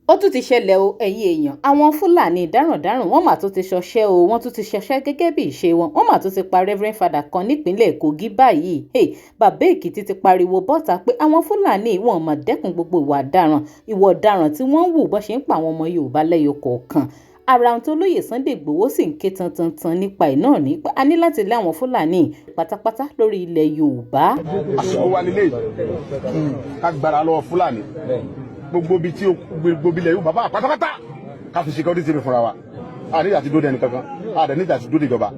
Ó tún ti ṣẹlẹ̀ o ẹ̀yin èèyàn àwọn Fúlàní darandaran wọ́n mà tún ti ṣọṣẹ́ o wọ́n tún ti ṣọṣẹ́ gẹ́gẹ́ bí ìṣe wọn wọ́n mà tún ti pa Reverend Father kan nípínlẹ̀ Kogi báyìí bàbá Èkìtì ti pariwo bọ́ta pé àwọn Fúlàní wọn mà dẹ́kun gbogbo ìwà ọ̀daràn tí wọ́n ń wù bọ́n ṣe ń pa àwọn ọmọ Yorùbá lẹ́yọ kọ̀ọ̀kan ara ohun tó lóye Sunday Igboho sì ń ké tantantan nípa ẹ̀ náà ní pé a ní láti lé àwọn Fúlàní pátápátá lórí ilẹ̀ Yorùbá. àsìkò wa nílé ká gbára lọ́wọ́ Fúlàní gbogbo bi tí gbogbo ilẹ̀ Yorùbá bá pátápátá ká fi security mi fúnra wa a ní àti dóde ẹnìkankan a dẹ̀ ní àti dóde ìjọba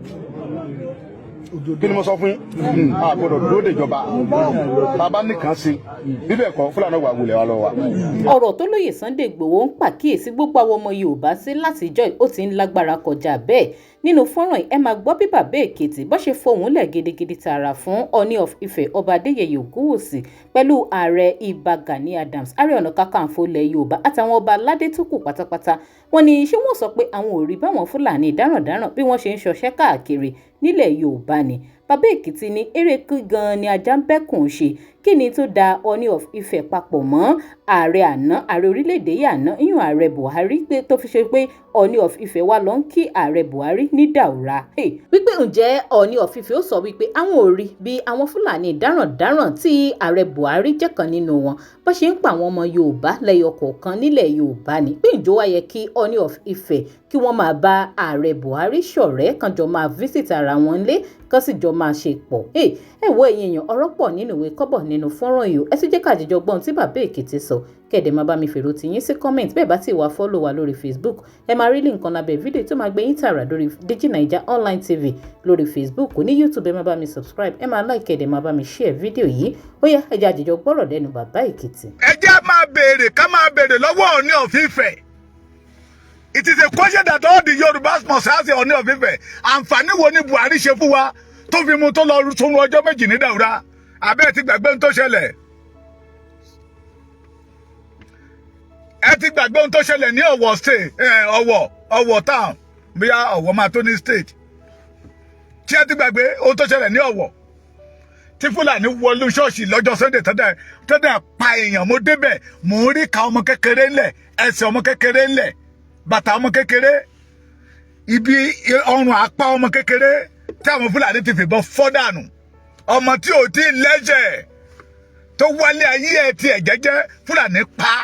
kí ni mo sọ fún yín a gbọ́dọ̀ dóde ìjọba bàbá nìkan sí bíbẹ̀ kọ́ Fúlàní wà wulẹ̀ wa lọ wa. ọ̀rọ̀ tó lóye Sunday Igboho ń pàkíyèsí gbogbo àwọn ọmọ Yorùbá sí látijọ́ ó ti ń lágbára kọjá bẹ́ẹ̀ nínú fọ́nrán ẹ máa gbọ́ bí bàbá Èkìtì bó ṣe fohùn lẹ̀ gidigidi tààrà fún Ooni of Ife ọba Adéyẹyè Ògúnwùsì pẹ̀lú ààrẹ Ìbà Gani Adams Ààrẹ Ọ̀nà Kakanfò ilẹ̀ Yorùbá àtàwọn ọba aládé tó kù pátápátá wọ́n ní ṣé wọ́n sọ pé àwọn ò rí báwọn Fúlàní darandaran bí wọ́n ṣe ń ṣọṣẹ́ káàkiri nílẹ̀ Yorùbá ni bàbá Èkìtì ní eré kí gan ni ajá ń bẹ́kùn ṣe kí ni tó da Ooni of Ife papọ̀ mọ́ ààrẹ orílẹ̀-èdè yìí àná ìyún ààrẹ Buhari pé tó fi ṣe pé Ooni of Ife wá lọ ń kí ààrẹ Buhari ní Daura. wípé ǹjẹ́ Ooni of Ife ó sọ wípé àwọn ò rí bí àwọn Fúlàní darandaran tí ààrẹ Buhari jẹ́ kan nínú wọn bó ṣe ń pa àwọn ọmọ Yorùbá lẹ́yọ kọ̀ọ̀kan nílẹ̀ Yorùbá ni pé ìjọ wá yẹ kí Ooni of Ife kí wọ́n máa bá ààrẹ Buhari ṣọ̀rẹ́ kan jọ máa visit ara wọn lé kán sì jọ máa ṣe pọ̀. ẹ wo ẹ̀yin èèyàn ọ̀rọ̀ pọ̀ nínú ìwé kọ́bọ̀ nínú fọ́nrán yìí ẹ sì jẹ́ ká àjíjọ gbọ́n tí bàbá Èkìtì sọ kẹ̀dẹ̀ máa bá mi fèrò tiyín sí comment bẹ́ẹ̀ bá ti wá fọ́lọ̀ wa lórí Facebook ẹ máa rí link kan lábẹ́ fídíò tó máa gbé yín tààrà lórí DIGINAIJA online TV lórí Facebook ní YouTube ẹ máa bá mi subscribe ẹ máa like ẹ̀dẹ̀ máa bá mi share fídíò yìí ó yá ẹ jẹ́ àjíjọ gbọ́rọ̀ lẹ́nu bàbá Èkìtì. ẹ jẹ́ máa béèrè ká máa béèrè lọ́wọ́ Ooni of Ife. It is a question that all the Yorubas must ask Ooni of Ife. Àǹfààní wo ni Buhari ṣe fún wa tó fi mú tó lọ tún ọjọ́ méjì ní Daura abẹ́ ti gbàgbé ohun tó ṣẹlẹ̀. ẹ ti gbàgbé ohun tó ṣẹlẹ̀ ní Ọ̀wọ̀ state Ọ̀wọ̀ town bóyá Ọ̀wọ̀ máa tó ní state tí ẹ ti gbàgbé ohun tó ṣẹlẹ̀ ní Ọ̀wọ̀ tí Fúlàní wọlé ṣọ́ọ̀ṣì lọ́jọ́ Sunday tó dẹ̀ pa èèyàn mo débẹ̀ mò ń rí ka ọmọ kékeré ńlẹ̀ ẹsẹ̀ ọmọ kékeré ńlẹ̀ bàtà ọmọ kékeré ibi ọrùn apá ọmọ kékeré tí àwọn Fúlàní ti fìbọn fọ́ dànù ọmọ tí ò tí lẹ́jẹ̀ tó wálé ayé ẹ̀ tiẹ̀ jẹ́jẹ́ Fúlàní pa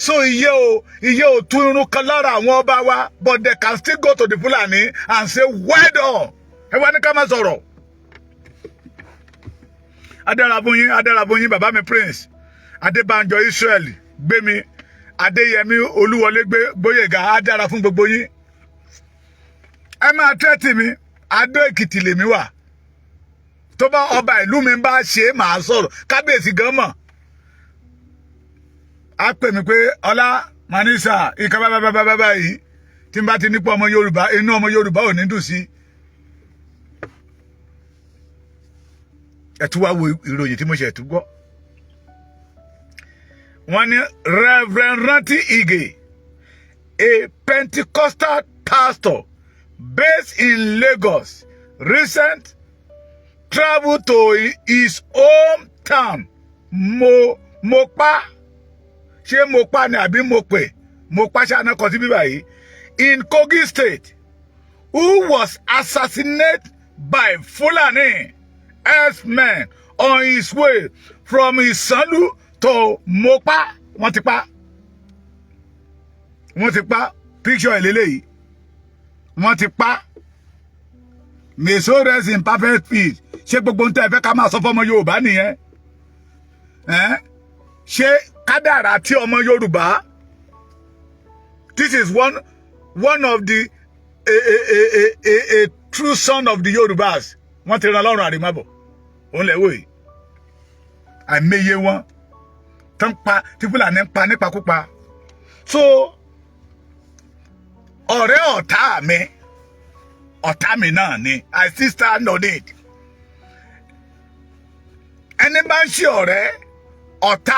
so iye ò tún irun kan lára àwọn ọba wa but they can still go to the Fulani and say well done ẹ wá ní ká má sọ̀rọ̀ adárabóyin bàbá mi Prince Adébánjọ Israel Gbémi Adéyẹmí Olúwọlé Gbóyèga á dára fún gbogbo yín ẹ máa tẹ́tì mi Adó Èkìtì lèmi wà tó bá ọba ìlú mi bá ṣe màá sọ̀rọ̀ kábíyèsí gan mọ̀ á pè mí pé ọlá manisa ìka bábábábá yìí tí n bá ti nípa ọmọ Yorùbá inú ọmọ Yorùbá ò ní dùn sí. ẹ tún wá wo ìròyìn tí mo ṣe tún gbọ́ wọ́n ní Reverend Rántí Ige, a Pentecostal pastor based in Lagos, recent travel to his hometown, Mopa, ṣé Mopa ni àbí Mope, Mopa ṣáná kan sí bíbá yìí, in Kogi State, who was assassinated by Fulani herdsmen on his way from Isanlu to Mopa. Wọ́n ti pa picture eléyìí wọ́n ti pa may so rest in perfect peace. Ṣé gbogbo ń tẹ́ fẹ́ ká máa sọ fọ́mọ Yorùbá nìyẹn ṣé kádàrá tí ọmọ Yorùbá this is one of the a true son of the Yorùbás wọ́n ti rán lọ́rùn àrèmábọ̀ òun lẹ́wọ̀ yìí àìmọye wọn tán pa tí Fúlàní ń pa nípakúpa so ọ̀rẹ́ ọ̀tá mi náà ni I still stand on it ẹni bá ń ṣe ọ̀rẹ́ ọ̀tá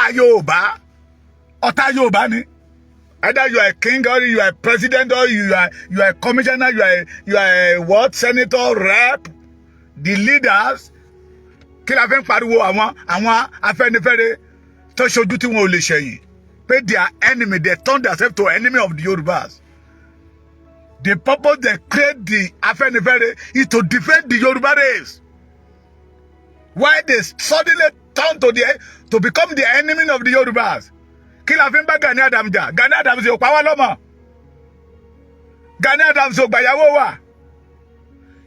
Yorùbá ni either you are a king or you are a president or you are a commissioner you are a what senator rep the leaders kí la fẹ́ ń pariwo àwọn Afẹ́nifẹ́re tó ṣojú tí wọn ò lè ṣẹ̀yìn pé their enemy, they turn themselves to enemy of the Yorubas. The purpose they create the Afenifere is to defend the Yoruba race. Why they suddenly turn to become the enemy of the Yorubas? Kí la fi ń bá Gani Adams jà? Gani Adams ò pa wá lọ́mọ. Gani Adams ò gbàyàwó wa.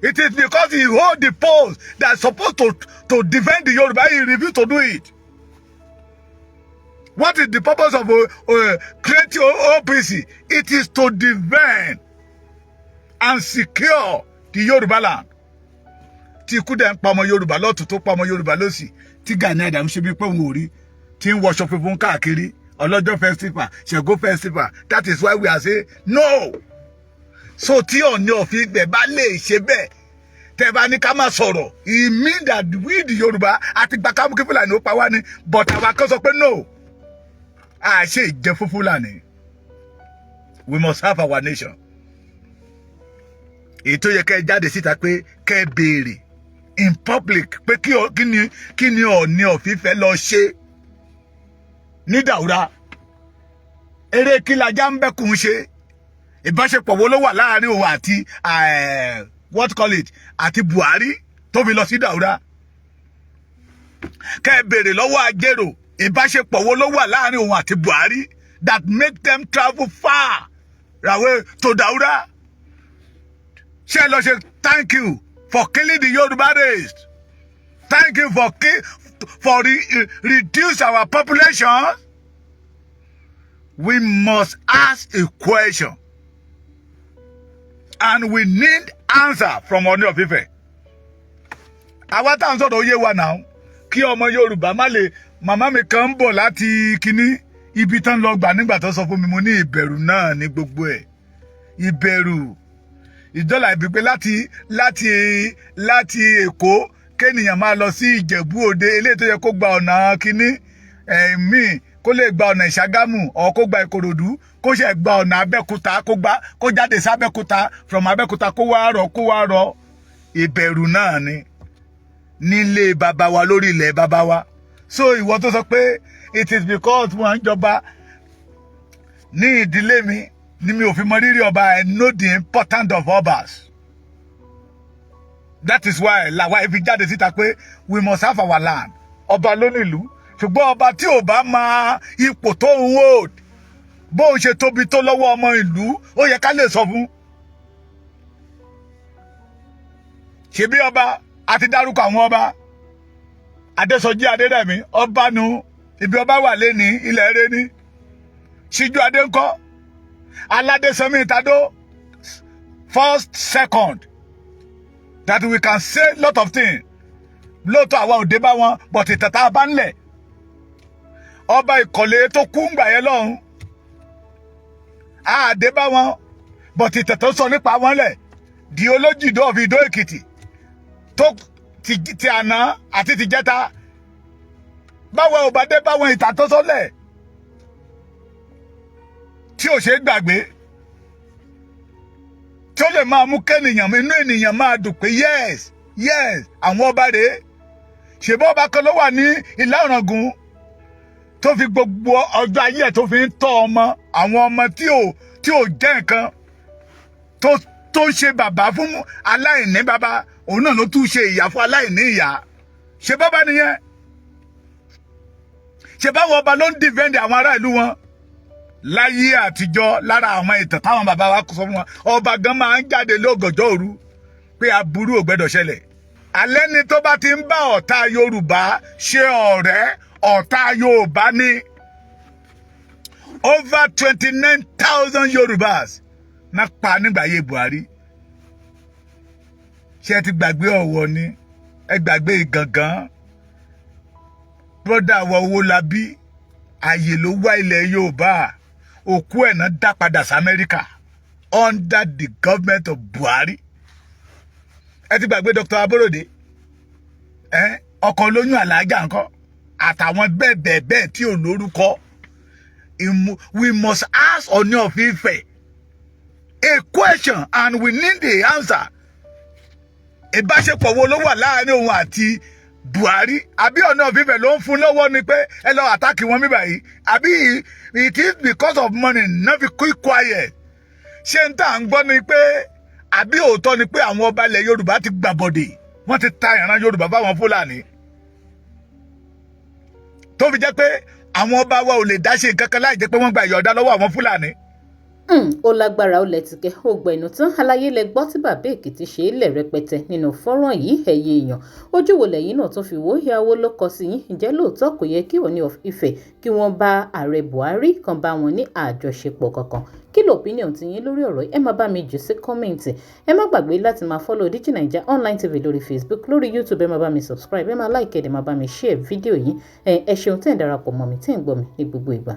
It is because he hold the post that's supposed to defend the Yoruba, he refused to do it. What is the purpose of creating OPC? It is to defend and secure the Yoruba land. Tí ikú dẹ̀ ń pa ọmọ Yorùbá lọ́tùn tó pa ọmọ Yorùbá lósì, tí Gani Adams ṣe bí pé òun ò rí, tí ń wọṣọ funfun káàkiri, ọlọ́jọ́ festival, Ṣàngó festival. That is why we are saying no. So tí Ooni of Ife bá lè ṣe bẹ́ẹ̀, tẹ́ bá ní ká má sọ̀rọ̀, it means that we the Yorùbá àti gba kámúkí Fúlàní ó pa wá ní, but àwa kan sọ pé no. À ṣe ìjẹ fún Fúlàní. We must have our nation. Ètò yẹ kẹ́ jáde síta pé kẹ́ béèrè in public pé kí ni Ooni of Ife lọ ṣe ní Daura. Eré kí lajá ń bẹ́kùn ṣe. Ìbáṣepọ̀ wo ló wà láàrin òun àti what call it àti Buhari tó fi lọ sí Daura. Kẹ́ béèrè lọ́wọ́ Ajero ìbáṣepọ̀ wo ló wà láàrin òun àti Buhari that make them travel far away to Daura. Ṣé lọ ṣe thank you for killing the Yoruba race. Thank you for reduce our population. We must ask a question. And we need answer from Ooni of Ife. Àwa tá ń sọ̀rọ̀ oyé wa now. Kí ọmọ Yorùbá má lè màmá mi kan ń bọ̀ láti kíní ibi tán lọ gbà nígbà tó sọ fún mi mo ní ìbẹ̀rù náà ní gbogbo ẹ̀. Ìbẹ̀rù. Ìdọ́là ìbí pé láti Èkó kéèyàn máa lọ sí Ìjẹ̀bú Òde eléyìí tó yẹ kó gba ọ̀nà kíní míì kó lè gba ọ̀nà Ìṣàgámù ọ̀ kó gba Ìkòròdú kó ṣe gba ọ̀nà Abẹ́òkúta kó jáde sí Abẹ́òkúta from Abẹ́òkúta kó wá rọ ìbẹ̀rù náà ni nílé bàbá wa lórí ilẹ̀ bàbá wa. So ìwọ tó sọ pé it is because wọ́n ń jọba ní ìdílé mi ni mi ò fi mọ rírì ọba. I know the importance of obas. That is why làwa ifi jáde síta pé we must have our land. Ọba ló nílùú ṣùgbọ́n ọba tí ò bá máa ipò tó ń hold bó ń ṣe tóbi tó lọ́wọ́ ọmọ ìlú ó yẹ ká lè sọ fún. Ṣebí ọba àti dárúkọ àwọn ọba Adésọjí Adédèmí ọba nu ibi ọba wà lẹ́ni ilẹ̀ eré ní Síjú Adé ńkọ́ Aládésánmi Tádó first second that we can say lot of things lóòótọ́ àwa ò dé bá wọn but ìtẹ̀tà bá ń lẹ̀ ọba Ìkọ̀lé tó kú ń gbà yẹn lọ́hùn a dé bá wọn but ìtẹ̀tà sọ nípa wọn lẹ̀ di Olójìdó of Ìdó Èkìtì tó ti àná àti ti jẹta báwo ò bá dé báwọn ìtàn tó sọlẹ̀ tí ò ṣe gbàgbé tí ó lè máa mú kẹ́nìyàn inú ènìyàn máa dùn pé yes àwọn ọba rèé ṣèbọ́ ọba kan ló wà ní Ìlà Ọ̀ràngún tó fi gbogbo ọjọ́ ayé ẹ̀ tó fi ń tọ́ ọmọ àwọn ọmọ tí ò jẹ́ nǹkan tó ń ṣe bàbá fún aláìní bàbá òun náà ló tún ṣe ìyá fún aláìní ìyá ṣe bàbá nìyẹn ṣe báwọn ọba ló ń dìfẹ́ǹdì àwọn ará ìlú wọn láyé àtijọ́ lára àwọn ìtàn táwọn bàbá wa sọ fún wọn ọba gan máa ń jáde lọ́gànjọ́ òru pé aburú ò gbẹ́dọ̀ ṣẹlẹ̀ alẹ́ ni tó bá ti ń bá ọ̀tá Yorùbá ṣe ọ̀rẹ́ ọ̀tá Yorùbá ní over 29,000 Yorùbás náà pa nígbà ayé Buhari ṣé ti gbàgbé Ọ̀wọ̀ ni ẹ gbàgbé Ìgàngán broda wa Owólabí ààyè ló wá ilẹ̀ Yorùbá òkú ẹ̀ náà dá padà sí Amẹ́ríkà under the government of Buhari ẹ ti gbàgbé Dr. Aborode ọkọ̀ olóyún Alájà ńkọ́ àtàwọn bẹ́ẹ̀ tí ò lórúkọ. We must ask Ooni of Ife a question and we need the answer. Ìbáṣepọ̀ wo ló wà láàrin òun àti Buhari àbí Ooni of Ife ló ń fún lọ́wọ́ ni pé ẹ lọ àtàkì wọn mi báyìí àbí it is because of money no fi quiet ṣé n tà ń gbọ́ ni pé àbí òótọ́ ni pé àwọn ọba ilẹ̀ Yorùbá ti gbàbọ̀dè wọ́n ti ta ìran Yorùbá fáwọn Fúlàní tó fi jẹ́ pé àwọn ọba wa ò lè dá ṣe nǹkan kan láì jẹ́ pé wọ́n gba ìyọ̀dá lọ́wọ́ àwọn Fúlàní. Ó lágbára ó lẹ́tìkẹ́ ó gbẹ̀nù tán aláyé lẹ gbọ́ tí bàbá Èkìtì ṣe é lẹ̀ rẹpẹtẹ nínú fọ́nrán yìí ẹ̀yẹ èèyàn ojú wo lẹ́yìn náà tó fi wò ìyàwó ló kọ sí yín ǹjẹ́ lóòótọ́ kò yẹ kí Ooni of Ife kí wọ́n bá ààrẹ Buhari kan bá wọn ní àjọṣepọ̀ kankan kí ló opinion ti yín lórí ọ̀rọ̀ ẹ má bá mi jù sí kọ́mẹ̀ǹtì ẹ má gbàgbé láti máa follow DIGINAIJA online TV lórí Facebook lórí YouTube ẹ má bá mi subscribe ẹ má like ẹ má bá mi share fídíò yìí ẹ ṣeun tẹ́ ń darapọ̀ mọ́ mi tẹ́ ń gbọ́ mi ní gbogbo ìgbà.